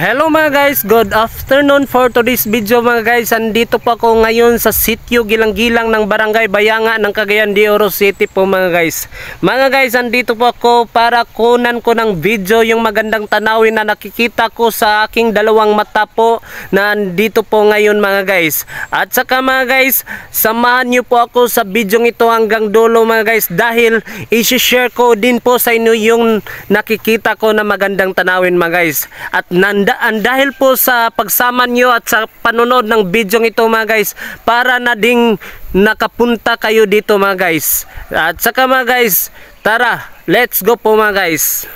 Hello mga guys, good afternoon for today's video mga guys. Andito po ako ngayon sa sitio Gilang-Gilang ng Barangay Bayanga ng Cagayan de Oro City po mga guys. Mga guys, andito po ako para kunan ko ng video yung magandang tanawin na nakikita ko sa aking dalawang mata po na andito po ngayon mga guys. At saka mga guys, samahan nyo po ako sa video ito hanggang dulo mga guys, dahil i-share ko din po sa inyo yung nakikita ko na magandang tanawin mga guys. At dahil po sa pagsama nyo at sa panonood ng video ito mga guys, para na ding nakapunta kayo dito mga guys. At saka mga guys, tara, let's go po mga guys.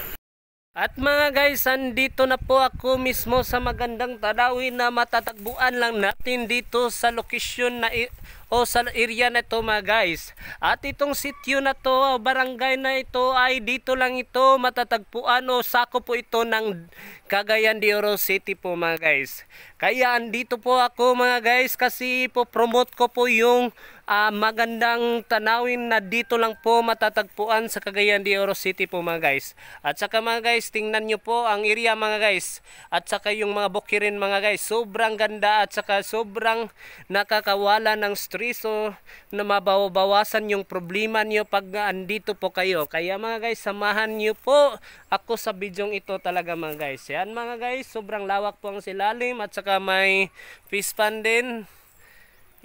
At mga guys, andito na po ako mismo sa magandang tanawin na matatagpuan lang natin dito sa lokasyon na o sa area na ito mga guys. At itong sitio na to, barangay na ito ay dito lang ito matatagpuan o sako po ito ng Cagayan de Oro City po mga guys. Kaya andito po ako mga guys kasi po promote ko po yung magandang tanawin na dito lang po matatagpuan sa Cagayan de Oro City po mga guys. At saka mga guys, tingnan nyo po ang area mga guys. At saka yung mga bukirin mga guys, sobrang ganda at saka sobrang nakakawala ng stress o na mabawasan yung problema nyo pag andito po kayo. Kaya mga guys, samahan nyo po ako sa bidyong ito talaga mga guys. Yan mga guys, sobrang lawak po ang silalim at saka may fish pond din.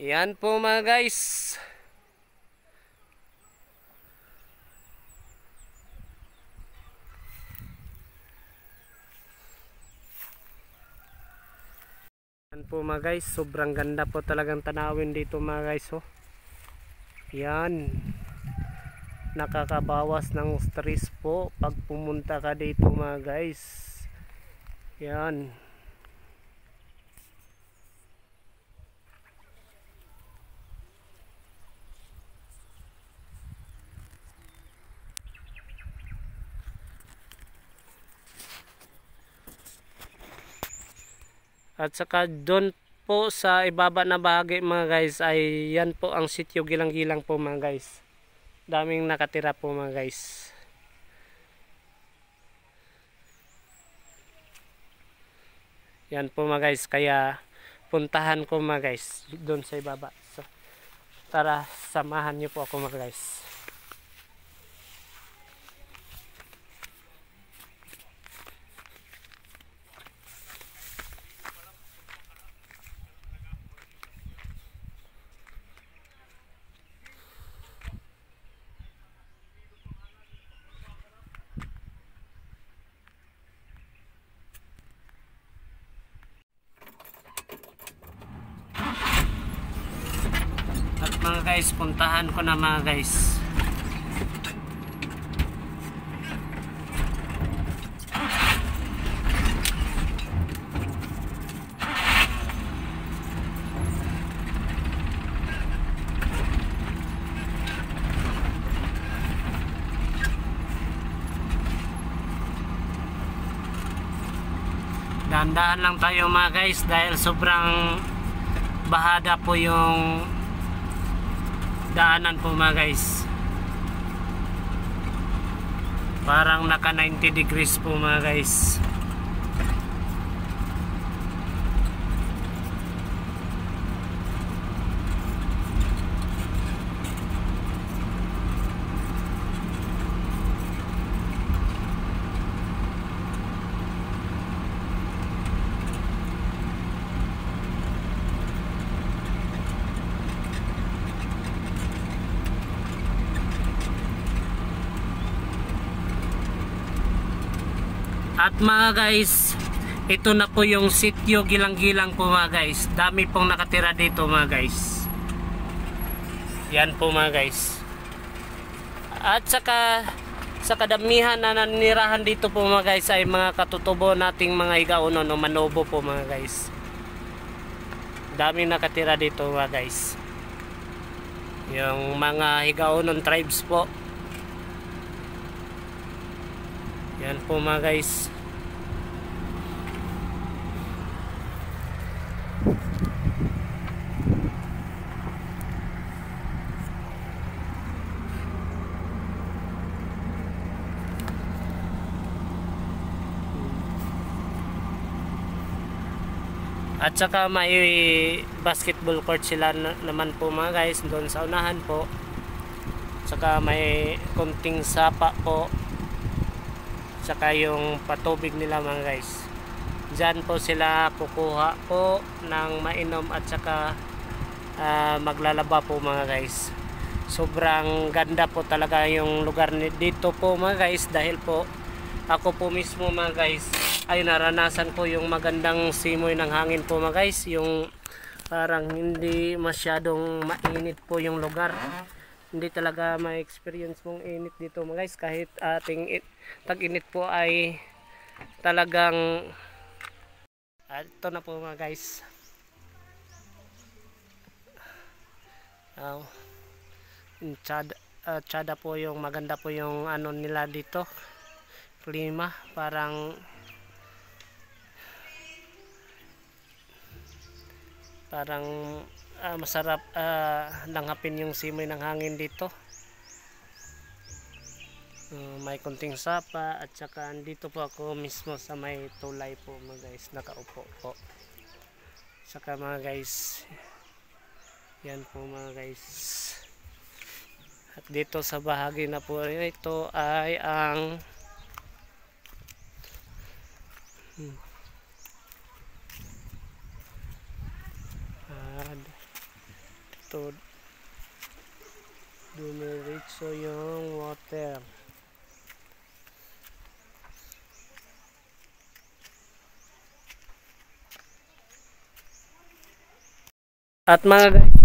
Yan po mga guys. Yan po mga guys, sobrang ganda po talagang tanawin dito mga guys. Oh. Yan. Nakakabawas ng stress po pag pumunta ka dito mga guys. Yan. At saka doon po sa ibaba na bahagi mga guys ay yan po ang sitio Gilang-Gilang po mga guys. Daming nakatira po mga guys. Yan po mga guys, kaya puntahan ko mga guys doon sa ibaba. So, tara, samahan niyo po ako mga guys. At mga guys, puntahan ko na mga guys. Dahan-dahan lang tayo mga guys dahil sobrang bahada po yung daanan po mga guys. Parang naka 90 degrees po mga guys. At mga guys, ito na po yung sitio Gilang-Gilang po mga guys. Dami pong nakatira dito mga guys. Yan po mga guys. At saka sa kadamihan na nanirahan dito po mga guys ay mga katutubo nating mga igaunon o manobo po mga guys. Dami nakatira dito mga guys. Yung mga igaunon tribes po. Yan po mga guys. At saka may basketball court sila naman po mga guys doon sa unahan po. Saka may konting sapa po. Saka yung patubig nila mga guys. Diyan po sila kukuha po ng mainom at saka maglalaba po mga guys. Sobrang ganda po talaga yung lugar dito po mga guys, dahil po ako po mismo mga guys ay naranasan po yung magandang simoy ng hangin po mga guys, yung parang hindi masyadong mainit po yung lugar. Hindi talaga ma-experience mong init dito mga guys, kahit ating tag-init po ay talagang ito na po mga guys. Tsada po yung maganda po yung ano nila dito, klima, parang masarap langhapin yung simoy ng hangin dito. May konting sapa at saka dito po ako mismo sa may tulay po mga guys, nakaupo po. Saka mga guys, yan po mga guys. At dito sa bahagi na po ito ay ang ito dumiretso yung water. At mga guys,